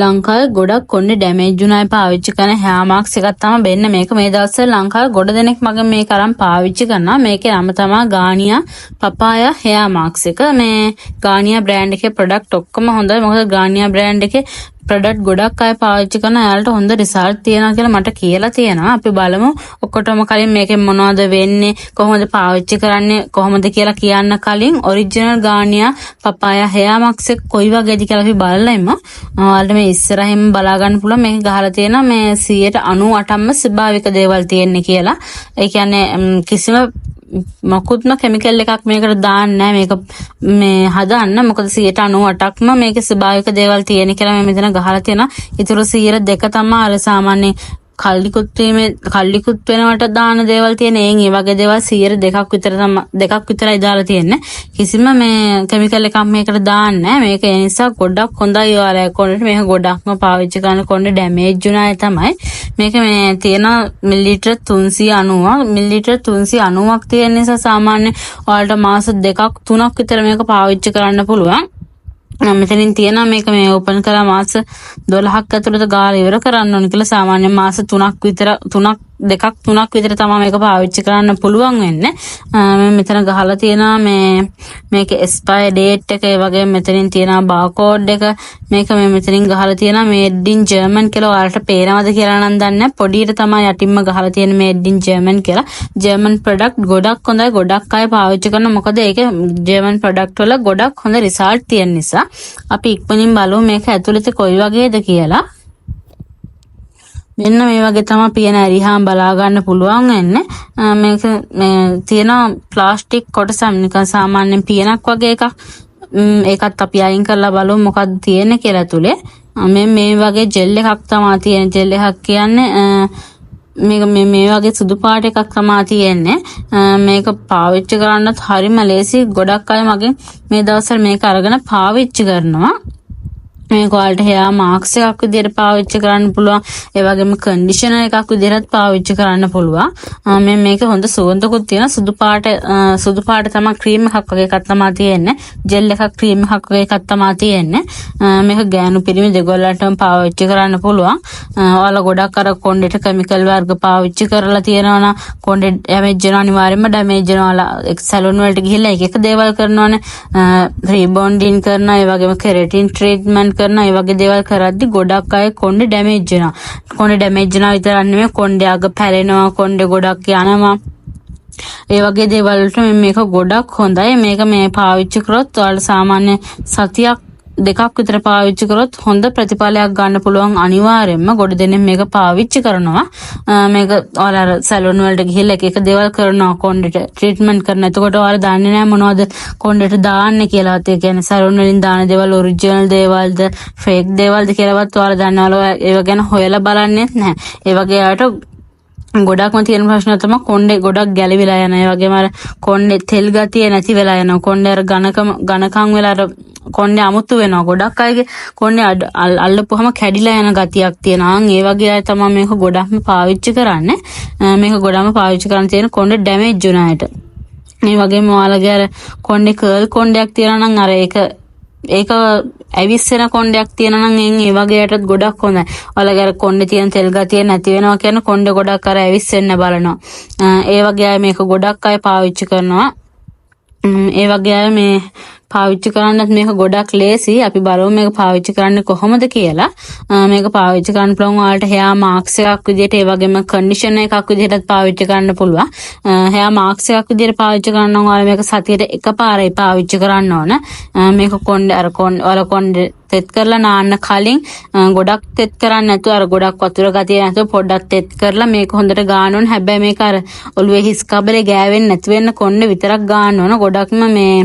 ලංකාවේ ගොඩක් කොණ්ඩේ ඩැමේජ් වුණායි පාවිච්චි කරන hair mask එකක් තමයි වෙන්න මේක මේ දවස්වල ලංකාවේ ගොඩ දෙනෙක් මගෙන් මේක අරන් පාවිච්චි කරනවා. මේකේ නම තමයි ගානියා පපායා hair mask එක. මේ ගානියා බ්‍රෑන්ඩ් එකේ ප්‍රොඩක්ට් ඔක්කොම හොඳයි. මොකද ගානියා බ්‍රෑන්ඩ් එකේ ප්‍රොඩක්ට් ගොඩක් අය පාවිච්චි කරන අයාලට හොඳ රිසල්ට් තියෙනවා කියලා මට කියලා තියෙනවා. අපි බලමු ඔක්කොටම කලින් මේකෙන් මොනවද වෙන්නේ, කොහොමද පාවිච්චි කරන්නේ, කොහොමද කියලා කියන්න කලින් ඔරිජිනල් ගානියා පපායා hair mask එක කොයි වගේද කියලා අපි බලලා ඉමු. ඔයාලට මේ ඉස්සරහින් බලා ගන්න පුළුවන් මේක ගහලා තියෙනවා මේ 98%ක්ම ස්වභාවික දේවල් තියෙන්නේ කියලා. ඒ කියන්නේ කිසිම මොකුත්ම කෙමිකල් එකක් මේකට දාන්නේ නැහැ මේක මේ හදන්න. මොකද 98%ක්ම මේකේ ස්වභාවික දේවල් තියෙන කියලා මම මෙතන ගහලා තියෙනවා. ඊටු 2% තමයි අර සාමාන්‍ය කල්ලිකුත් වෙනවට දාන දේවල් තියෙන. ඒ වගේ දේවල් 2% විතරයි දාලා තියෙන්නේ. කිසිම මේ කෙමිකල් එකක් මේකට දාන්නේ නැහැ. මේක ඒ නිසා ගොඩක් හොඳයි. ඔයාලා කොණ්ඩේට මේක ගොඩක්ම පාවිච්චි කරන කොණ්ඩේ ඩැමේජ් වුණාය තමයි. මේක මේ තියෙන මිලිලිටර් 390ක් තියෙන නිසා සාමාන්‍ය ඔයාලට මාස 2-3ක් විතර මේක පාවිච්චි කරන්න පුළුවන්. මෙතනින් තියෙනවා මේක මේ ඕපන් කරලා මාස 12ක් ඇතුළත ගාලා ඉවර කරන්න ඕන කියලා. සාමාන්‍ය මාස 3ක් විතර 3ක් විතර තමයි මේක පාවිච්චි කරන්න පුළුවන් වෙන්නේ. මම මෙතන ගහලා තියෙනවා මේකේ expire date එක, ඒ වගේම මෙතනින් තියෙනවා barcode එක. මේක මේ මෙතනින් ගහලා තියෙනවා made in German කියලා. ඔයාලට පේනවද කියලා නම් දන්නේ නැහැ. පොඩියට තමයි යටින්ම ගහලා තියෙන made in German කියලා. German product ගොඩක් හොඳයි. ගොඩක් අය පාවිච්චි කරනවා. මොකද ඒකේ German product වල ගොඩක් හොඳ result තියෙන නිසා. අපි ඉක්මනින් බලමු මේක ඇතුළත කොයි වගේද කියලා. මෙන්න මේ වගේ තමයි පියන ඇරිහාම් බලා ගන්න පුළුවන් වෙන්නේ. මේක තියෙන ප්ලාස්ටික් කොටස නිකන් සාමාන්‍යයෙන් පියනක් වගේ එකක්. ඒකත් අපි අයින් කරලා බලමු මොකක්ද තියෙන්නේ කියලා ඇතුලේ. මේ වගේ ජෙල් එකක් තමයි තියෙන්නේ. ජෙල් එකක් කියන්නේ මේ වගේ සුදු පාට එකක් තමයි තියෙන්නේ. මේක පාවිච්චි කරන්නත් හරිම ලේසි. ගොඩක් අය මගෙන් මේ දවස්වල මේක අරගෙන පාවිච්චි කරනවා. මේක ඔයාලට hair mask එකක් විදිහට පාවිච්චි කරන්න පුළුවන්. ඒ වගේම conditioner එකක් විදිහට පාවිච්චි කරන්න පුළුවන්. මේක හොඳ සුවඳකුත් තියෙන සුදු පාට තමයි ක්‍රීම් එකක් වගේ එකක් තමයි තියෙන්නේ. ජෙල් එකක් ක්‍රීම් එකක් වගේ එකක් තමයි තියෙන්නේ. මේක ගෑනු පිරිමි දෙගොල්ලන්ටම පාවිච්චි කරන්න පුළුවන්. ඔයාලා ගොඩක් අර කොණ්ඩේට කෙමිකල් වර්ග පාවිච්චි කරලා තියෙනවා නම් කොණ්ඩේ ඩැමේජ් වෙනවා, අනිවාර්යයෙන්ම ඩැමේජ් වෙනවා. ඔයාලා සැලොන් වලට ගිහිල්ලා එක දේවල් කරනවානේ. රීබොන්ඩින් කරනවා, ඒ වගේම කෙරටින් ට්‍රීට්මන්ට් කරනවා. ඒ වගේ දේවල් කරද්දි ගොඩක් අය කොණ්ඩේ ඩැමේජ් වෙනවා. කොණ්ඩේ ඩැමේජ් වෙනවා විතරක් නෙමෙයි කොණ්ඩේ අග පැලෙනවා, කොණ්ඩේ ගොඩක් යනවා. ඒ වගේ දේවල් වලට මේක ගොඩක් හොඳයි. මේක මේ පාවිච්චි කරොත් ඔයාලා සාමාන්‍ය සතියක් 2ක් විතර පාවිච්චි කරොත් හොඳ ප්‍රතිඵලයක් ගන්න පුළුවන්. අනිවාර්යයෙන්ම ගොඩ දෙනෙක් මේක පාවිච්චි කරනවා. මේක ඔයාලා සැලොන් වලට ගිහිල්ලා එක දේවල් කරනවා, කොණ්ඩේට ට්‍රීට්මන්ට් කරනවා. එතකොට ඔයාලා දන්නේ නැහැ මොනවද කොණ්ඩේට දාන්නේ කියලා. ඒ කියන්නේ සැලොන් වලින් දාන දේවල් ඔරිජිනල් දේවල්ද ෆේක් දේවල්ද කියලාවත් ඔයාලා දන්නේ නැහැ. ඒව ගැන හොයලා බලන්නේ නැහැ. ඒ වගේ අයට ගොඩක්ම තියෙන ප්‍රශ්න තමයි කොණ්ඩේ ගොඩක් ගැලවිලා යනවා. ඒ වගේම අර කොණ්ඩේ තෙල් ගතිය නැති වෙලා යනවා. කොණ්ඩේ අර ඝනකම් වෙලා අර කොණ්ඩේ අමුතු වෙනවා. ගොඩක් අයගේ කොණ්ඩේ අල්ලපුවම කැඩිලා යන ගතියක් තියෙනවා. ඒ වගේ අය තමයි මේක ගොඩක්ම පාවිච්චි කරන්නේ. මේක ගොඩක්ම පාවිච්චි කරන් තියෙන කොණ්ඩේ ඩැමේජ් වුණ අයට. ඒ වගේම ඔයාලගේ අර කොණ්ඩේ කර්ල් කොණ්ඩයක් තියෙනවා නම් අර ඒක ඇවිස්සෙන කොණ්ඩයක් තියෙනවා නම් ඒ වගේ යටත් ගොඩක් හොඳයි. ඔයාලගේ අර කොණ්ඩේ තියෙන තෙල් ගතිය නැති වෙනවා කියන කොණ්ඩේ ගොඩක් අර ඇවිස්සෙන්න බලනවා. ඒ වගේ අය මේක ගොඩක් අය පාවිච්චි කරනවා. ඒ වගේ අය මේ පාවිච්චි කරන්නත් මේක ගොඩක් ලේසි. අපි බලමු මේක පාවිච්චි කරන්නේ කොහොමද කියලා. මේක පාවිච්චි කරන්න පුළුවන් ඔයාලට hair mask එකක් විදිහට, ඒ වගේම conditioner එකක් විදිහටත් පාවිච්චි කරන්න පුළුවන්. hair mask එකක් විදිහට පාවිච්චි කරනවා නම් ඔයාලා මේක සතියට එකපාරයි පාවිච්චි කරන්න ඕන. මේක ඔයාලා කොණ්ඩේ තෙත් කරලා නාන්න කලින් ගොඩක් තෙත් කරන්නේ නැතුව අර ගොඩක් වතුර ගතිය නැතුව පොඩ්ඩක් තෙත් කරලා මේක හොඳට ගාන්න ඕන. හැබැයි මේක අර ඔළුවේ හිස් කබලේ ගෑවෙන්නේ නැති වෙන්න කොණ්ඩේ විතරක් ගාන්න ඕන. ගොඩක්ම මේ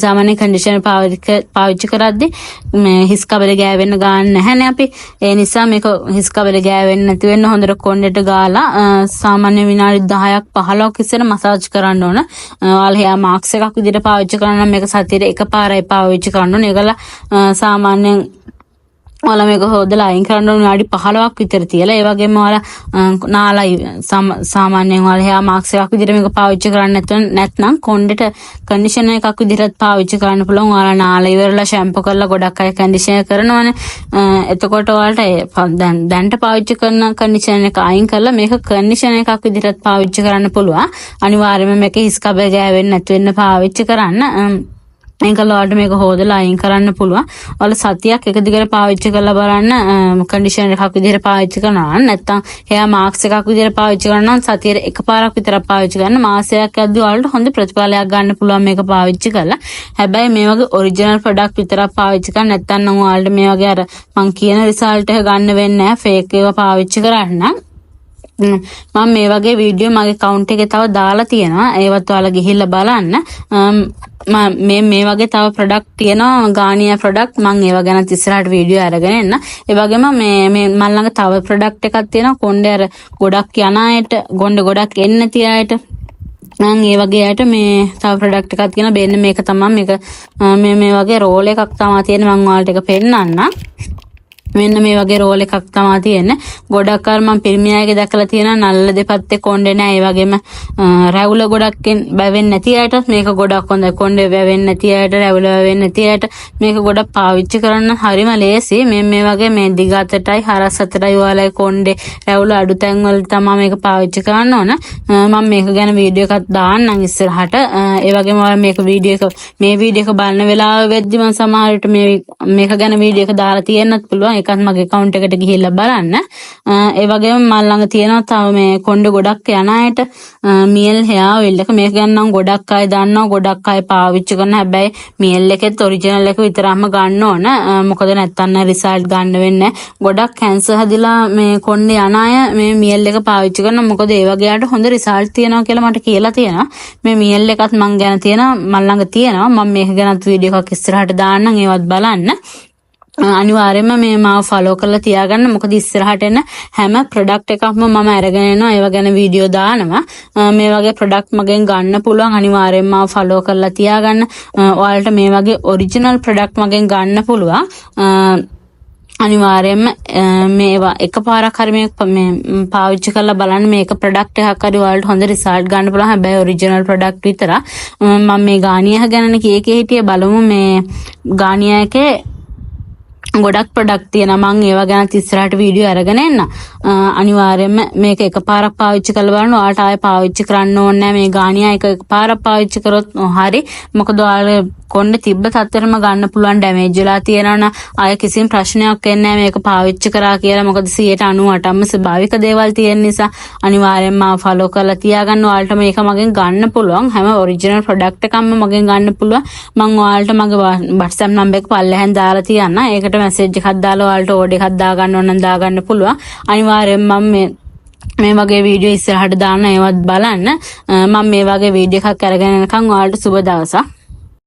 සාමාන්‍ය කන්ඩිෂනර් පාවිච්චි කරද්දී මේ හිස් කබලේ ගෑවෙන්න ගන්න නැහැනේ අපි. ඒ නිසා මේක හිස් කබලේ ගෑවෙන්නේ නැති වෙන්න හොඳට කොණ්ඩේට ගාලා සාමාන්‍ය විනාඩි 10ක් 15ක් ඉස්සර මසාජ් කරන්න ඕන. ඔයාලා hair mask එකක් විදිහට පාවිච්චි කරනවා නම් මේක සතියේ එකපාරයි පාවිච්චි කරන්න ඕන. ඒකලා සාමාන්‍යයෙන් ඔයාලා මේක හොදලා අයින් කරන්න ඕන විනාඩි 15ක් විතර තියලා ඒ වගේම ඔයාලා නාලා සාමාන්‍යයෙන් ඔයාලා හෙයා මාස්ක් එකක් විදිහට මේක පාවිච්චි කරන්න නැත්නම් කොණ්ඩෙට කන්ඩිෂනර් එකක් විදිහට පාවිච්චි කරන්න පුළුවන්. ඔයාලා නාලා ඉවරලා ෂැම්පු කරලා ගොඩක් අය කන්ඩිෂනර් කරනවනේ. එතකොට ඔයාලට දැන්ට පාවිච්චි කරන කන්ඩිෂනර් එක අයින් කරලා මේක කන්ඩිෂනර් එකක් විදිහට පාවිච්චි කරන්න පුළුවන්. අනිවාර්යයෙන්ම මේක හිස් කබ ගෑවෙන්නේ නැති වෙන්න පාවිච්චි කරන්න. මේක මේක හොදලා අයින් කරන්න පුළුවන්. ඔයාලා සතියක් එක දිගට පාවිච්චි කරලා බලන්න කන්ඩිෂනර් එකක් විදිහට පාවිච්චි කරනවා. නැත්නම් හෙයා මාස්ක් එකක් විදිහට පාවිච්චි කරනවා නම් සතියේ එකපාරක් විතරක් පාවිච්චි කරන්න. මාසයක් යද්දී ඔයාලට හොඳ ප්‍රතිඵලයක් ගන්න පුළුවන් මේක පාවිච්චි කරලා. හැබැයි මේ වගේ ඔරිජිනල් ප්‍රොඩක්ට් විතරක් පාවිච්චි කරන්න නැත්නම් නම් ඔයාලට මේ වගේ අර මං කියන රිසල්ට් එක ගන්න වෙන්නේ නැහැ. ෆේක් ඒවා පාවිච්චි කරන්න. මම මේ වගේ වීඩියෝ මගේ account එකේ තව දාලා තියෙනවා. ඒවත් ඔයාලා ගිහිල්ලා බලන්න. මේ වගේ තව ප්‍රොඩක්ට් තියෙනවා ගානියා ප්‍රොඩක්ට් මම ඒව ගැන ඉස්සරහට වීඩියෝ අරගෙන එන්න. ඒ වගේම මේ මම ළඟ තව ප්‍රොඩක්ට් එකක් තියෙනවා කොණ්ඩේ අර ගොඩක් යන අයට ගොඩක් එන්න නැති අයට මම ඒ වගේ අයට මේ තව ප්‍රොඩක්ට් එකක් තියෙනවා. බෙන්න මේක තමයි මේ වගේ රෝල් එකක් තමයි තියෙන්නේ. මම ඔයාලට ඒක පෙන්නන්නම්. මෙන්න මේ වගේ රෝල් එකක් තමයි තියෙන්නේ. ගොඩක් අර මම පිරිමියාගේ දැකලා තියෙනවා නල්ල දෙපැත්තේ කොණ්ඩේ නැහැ. ඒ වගේම රැවුල ගොඩක්ෙන් බැවෙන්නේ නැති අයට මේක ගොඩක් හොඳයි. කොණ්ඩේ වැවෙන්නේ නැති අයට රැවුල වැවෙන්නේ නැති අයට මේක ගොඩක් පාවිච්චි කරන්න හරිම ලේසි. මේ වගේ මේ දිග අතටයි හරස් අතටයි ඔයාලයි කොණ්ඩේ රැවුල අඩු තැන් වල තමයි මේක පාවිච්චි කරන්න ඕන. මම මේක ගැන වීඩියෝ එකක් දාන්නම් ඉස්සරහට. ඒ වගේම ඔයාලා මේ වීඩියෝ එක බලන වෙලාව වෙද්දි මම සමහර විට මේක ගැන වීඩියෝ එක දාලා තියෙන්නත් පුළුවන්. ඒකත් මගේ account එකට ගිහිල්ලා බලන්න. ඒ වගේම මම ළඟ තියෙනවා තව මේ කොණ්ඩේ ගොඩක් යන අයට මියල් hair oil එක. මේක ගැන නම් ගොඩක් අය දන්නවා, ගොඩක් අය පාවිච්චි කරනවා. හැබැයි මියල් එකෙත් ඔරිජිනල් එක විතරක්ම ගන්න ඕන. මොකද නැත්තම් රිසල්ට් ගන්න වෙන්නේ නැහැ. ගොඩක් කැන්සර් හැදිලා මේ කොණ්ඩේ යන අය මේ මියල් එක පාවිච්චි කරනවා. මොකද ඒ වගේ අයට හොඳ රිසල්ට් තියෙනවා කියලා මට කියලා තියෙනවා. මේ මියල් එකත් මම ගැන තියෙනවා, මම ළඟ තියෙනවා. මම මේක ගැනත් වීඩියෝ එකක් ඉස්සරහට දාන්නම්. ඒවත් බලන්න. අනිවාර්යයෙන්ම මේ මාව ෆලෝ කරලා තියාගන්න. මොකද ඉස්සරහට එන හැම ප්‍රොඩක්ට් එකක්ම මම අරගෙන එනවා. ඒව ගැන වීඩියෝ දානවා. මේ වගේ ප්‍රොඩක්ට් මගෙන් ගන්න පුළුවන්. අනිවාර්යයෙන්ම මාව ෆලෝ කරලා තියාගන්න. ඔයාලට මේ වගේ ඔරිජිනල් ප්‍රොඩක්ට් මගෙන් ගන්න පුළුවන්. අනිවාර්යයෙන්ම මේවා එකපාරක් හරි මේ පාවිච්චි කරලා බලන්න. මේක ප්‍රොඩක්ට් එකක් හරි ඔයාලට හොඳ රිසල්ට් ගන්න පුළුවන්. හැබැයි ඔරිජිනල් ප්‍රොඩක්ට් විතරක්. මම මේ ගානියා ගැනනේ කීකේ හිටියේ. බලමු මේ ගානියා එකේ ගොඩක් ප්‍රොඩක්ට් තියෙනවා. මම ඒවා ගැන ඉස්සරහට වීඩියෝ අරගෙන එන්න. අනිවාර්යයෙන්ම මේක එකපාරක් පාවිච්චි කරලා බලන්න. ඔයාලට ආයෙ පාවිච්චි කරන්න ඕනේ නැහැ. මේ ගානියා එක එකපාරක් පාවිච්චි කරොත් හරි. මොකද ඔයාලා කොණ්ඩේ තිබ්බ තත්ත්වෙටම ගන්න පුළුවන් ඩැමේජ් වෙලා තියෙනවා. ආයෙ කිසිම ප්‍රශ්නයක් එන්නේ නැහැ මේක පාවිච්චි කරා කියලා. මොකද 98%ම ස්වභාවික දේවල් තියෙන නිසා අනිවාර්යයෙන්ම ෆලෝ කරලා තියාගන්න. ඔයාලට මේක මගෙන් ගන්න පුළුවන්. හැම ඔරිජිනල් ප්‍රොඩක්ට් එකක්ම මගෙන් ගන්න පුළුවන්. මම ඔයාලට මගේ WhatsApp නම්බර් එක පල්ලෙහෙන් දාලා තියන්න. ඒකට මැසේජ් එකක් දාලා ඔයාලට ඕඩර් එකක් දාගන්න ඕන නම් දාගන්න පුළුවන්. අනිවාර්යයෙන්ම මම මේ වගේ වීඩියෝ ඉස්සරහට දාන්න. ඒවත් බලන්න. මම මේ වගේ වීඩියෝ එකක් අරගෙන යනකම් ඔයාලට සුබ දවසක්.